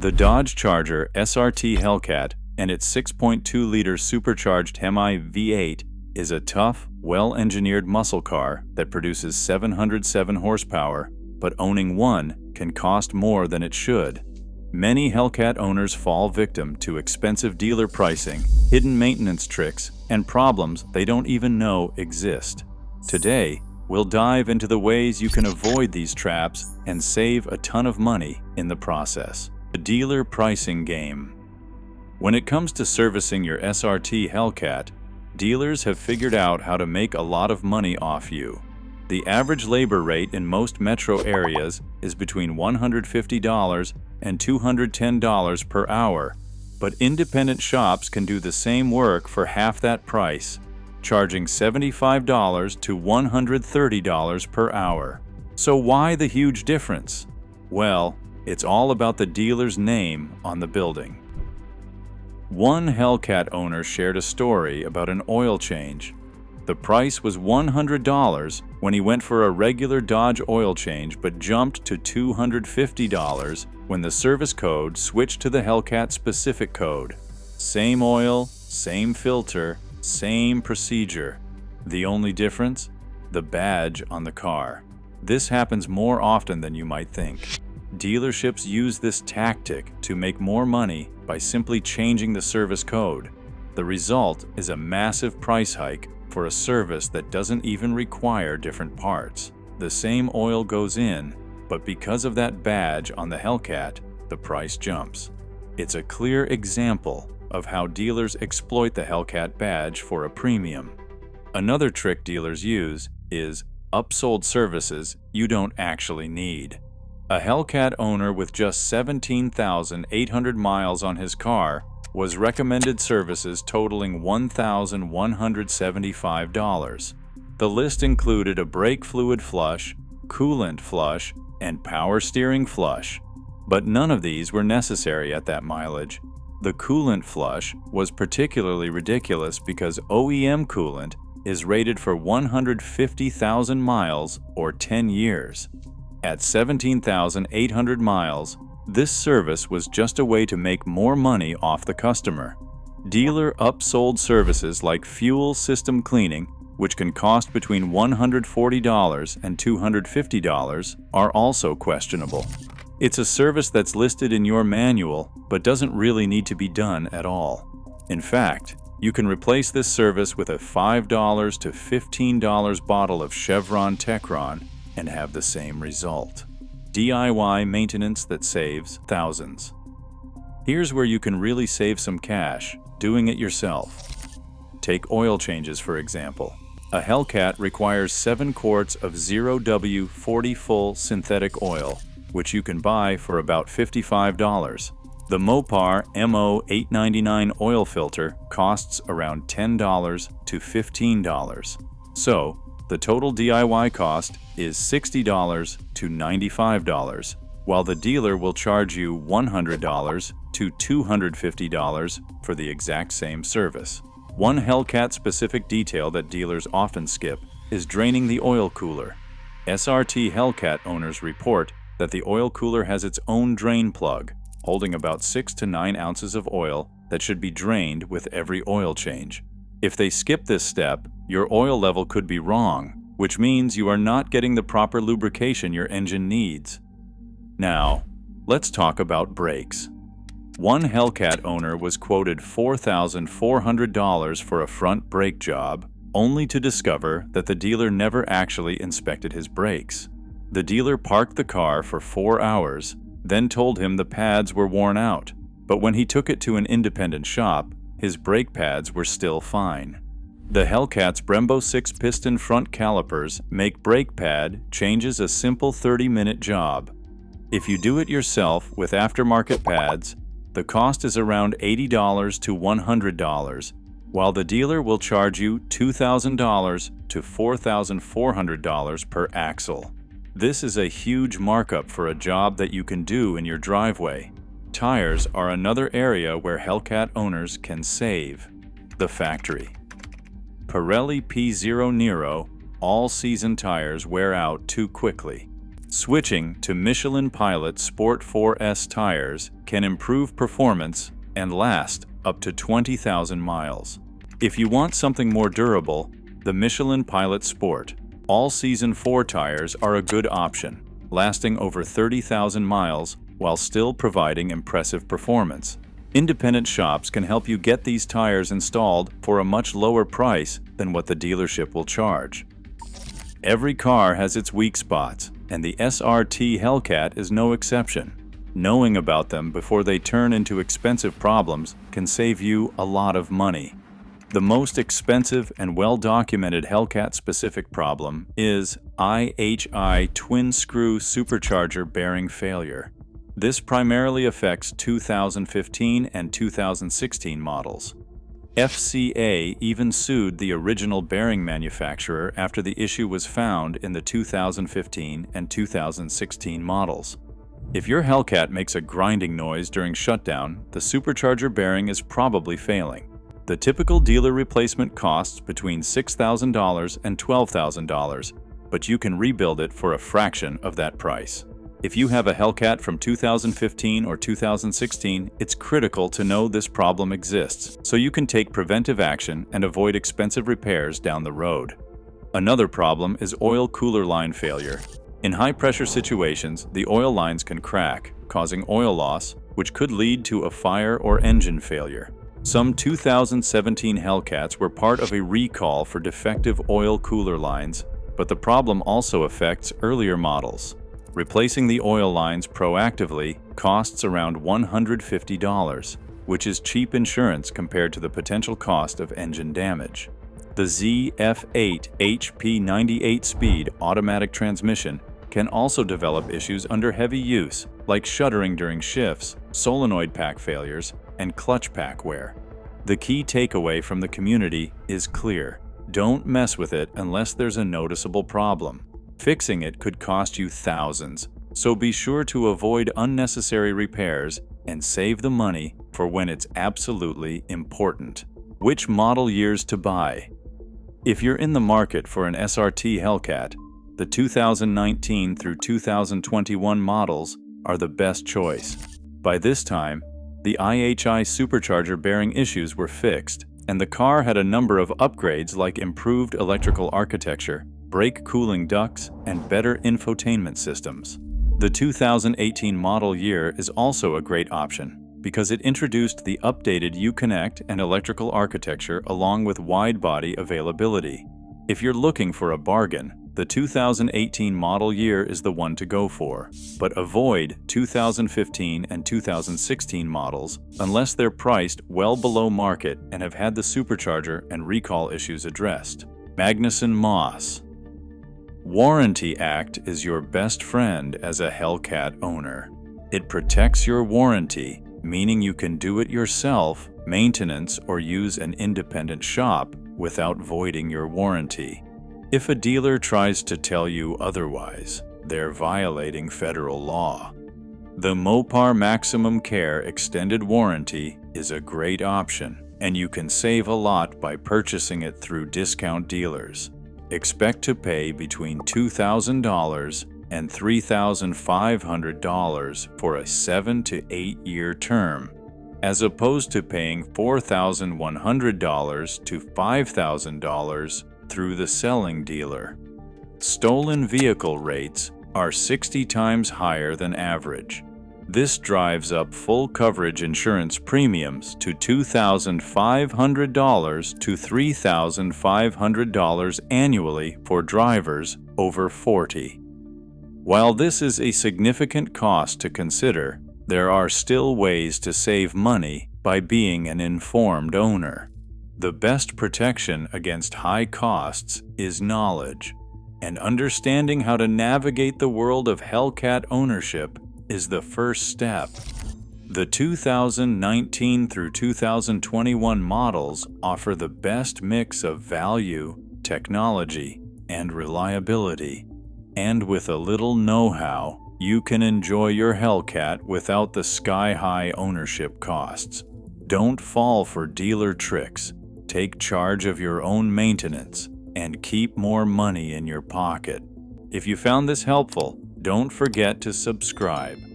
The Dodge Charger SRT Hellcat and its 6.2-liter supercharged Hemi V8 is a tough, well-engineered muscle car that produces 707 horsepower, but owning one can cost more than it should. Many Hellcat owners fall victim to expensive dealer pricing, hidden maintenance tricks, and problems they don't even know exist. Today, we'll dive into the ways you can avoid these traps and save a ton of money in the process. The dealer pricing game. When it comes to servicing your SRT Hellcat, dealers have figured out how to make a lot of money off you. The average labor rate in most metro areas is between $150 and $210 per hour, but independent shops can do the same work for half that price, charging $75 to $130 per hour. So why the huge difference? Well, it's all about the dealer's name on the building. One Hellcat owner shared a story about an oil change. The price was $100 when he went for a regular Dodge oil change, but jumped to $250 when the service code switched to the Hellcat specific code. Same oil, same filter, same procedure. The only difference? The badge on the car. This happens more often than you might think. Dealerships use this tactic to make more money by simply changing the service code. The result is a massive price hike for a service that doesn't even require different parts. The same oil goes in, but because of that badge on the Hellcat, the price jumps. It's a clear example of how dealers exploit the Hellcat badge for a premium. Another trick dealers use is upsold services you don't actually need. A Hellcat owner with just 17,800 miles on his car was recommended services totaling $1,175. The list included a brake fluid flush, coolant flush, and power steering flush. But none of these were necessary at that mileage. The coolant flush was particularly ridiculous because OEM coolant is rated for 150,000 miles or 10 years. At 17,800 miles, this service was just a way to make more money off the customer. Dealer upsold services like fuel system cleaning, which can cost between $140 and $250, are also questionable. It's a service that's listed in your manual, but doesn't really need to be done at all. In fact, you can replace this service with a $5 to $15 bottle of Chevron Techron and have the same result. DIY maintenance that saves thousands. Here's where you can really save some cash doing it yourself. Take oil changes, for example. A Hellcat requires 7 quarts of 0W40 full synthetic oil, which you can buy for about $55. The Mopar MO899 oil filter costs around $10 to $15. So, the total DIY cost is $60 to $95, while the dealer will charge you $100 to $250 for the exact same service. One Hellcat-specific detail that dealers often skip is draining the oil cooler. SRT Hellcat owners report that the oil cooler has its own drain plug, holding about 6 to 9 ounces of oil that should be drained with every oil change. If they skip this step, your oil level could be wrong, which means you are not getting the proper lubrication your engine needs. Now, let's talk about brakes. One Hellcat owner was quoted $4,400 for a front brake job, only to discover that the dealer never actually inspected his brakes. The dealer parked the car for 4 hours, then told him the pads were worn out, but when he took it to an independent shop, his brake pads were still fine. The Hellcat's Brembo 6-piston front calipers make brake pad changes a simple 30-minute job. If you do it yourself with aftermarket pads, the cost is around $80 to $100, while the dealer will charge you $2,000 to $4,400 per axle. This is a huge markup for a job that you can do in your driveway. Tires are another area where Hellcat owners can save. The factory. Pirelli P0 Nero all-season tires wear out too quickly. Switching to Michelin Pilot Sport 4S tires can improve performance and last up to 20,000 miles. If you want something more durable, the Michelin Pilot Sport All-Season 4 tires are a good option, lasting over 30,000 miles while still providing impressive performance. Independent shops can help you get these tires installed for a much lower price than what the dealership will charge. Every car has its weak spots, and the SRT Hellcat is no exception. Knowing about them before they turn into expensive problems can save you a lot of money. The most expensive and well-documented Hellcat-specific problem is IHI twin-screw supercharger bearing failure. This primarily affects 2015 and 2016 models. FCA even sued the original bearing manufacturer after the issue was found in the 2015 and 2016 models. If your Hellcat makes a grinding noise during shutdown, the supercharger bearing is probably failing. The typical dealer replacement costs between $6,000 and $12,000, but you can rebuild it for a fraction of that price. If you have a Hellcat from 2015 or 2016, it's critical to know this problem exists so you can take preventive action and avoid expensive repairs down the road. Another problem is oil cooler line failure. In high-pressure situations, the oil lines can crack, causing oil loss, which could lead to a fire or engine failure. Some 2017 Hellcats were part of a recall for defective oil cooler lines, but the problem also affects earlier models. Replacing the oil lines proactively costs around $150, which is cheap insurance compared to the potential cost of engine damage. The ZF8 HP 98-speed automatic transmission can also develop issues under heavy use, like shuddering during shifts, solenoid pack failures, and clutch pack wear. The key takeaway from the community is clear: don't mess with it unless there's a noticeable problem. Fixing it could cost you thousands, so be sure to avoid unnecessary repairs and save the money for when it's absolutely important. Which model years to buy? If you're in the market for an SRT Hellcat, the 2019 through 2021 models are the best choice. By this time, the IHI supercharger bearing issues were fixed, and the car had a number of upgrades like improved electrical architecture, brake cooling ducts, and better infotainment systems. The 2018 model year is also a great option because it introduced the updated Uconnect and electrical architecture along with wide-body availability. If you're looking for a bargain, the 2018 model year is the one to go for, but avoid 2015 and 2016 models unless they're priced well below market and have had the supercharger and recall issues addressed. Magnuson Moss. Warranty Act is your best friend as a Hellcat owner. It protects your warranty, meaning you can do it yourself, maintenance, or use an independent shop without voiding your warranty. If a dealer tries to tell you otherwise, they're violating federal law. The Mopar Maximum Care Extended Warranty is a great option, and you can save a lot by purchasing it through discount dealers. Expect to pay between $2,000 and $3,500 for a 7 to 8 year term, as opposed to paying $4,100 to $5,000 through the selling dealer. Stolen vehicle rates are 60 times higher than average. This drives up full coverage insurance premiums to $2,500 to $3,500 annually for drivers over 40. While this is a significant cost to consider, there are still ways to save money by being an informed owner. The best protection against high costs is knowledge, and understanding how to navigate the world of Hellcat ownership is the first step. The 2019 through 2021 models offer the best mix of value, technology, and reliability. And with a little know-how, you can enjoy your Hellcat without the sky-high ownership costs. Don't fall for dealer tricks. Take charge of your own maintenance and keep more money in your pocket. If you found this helpful, Don't forget to subscribe.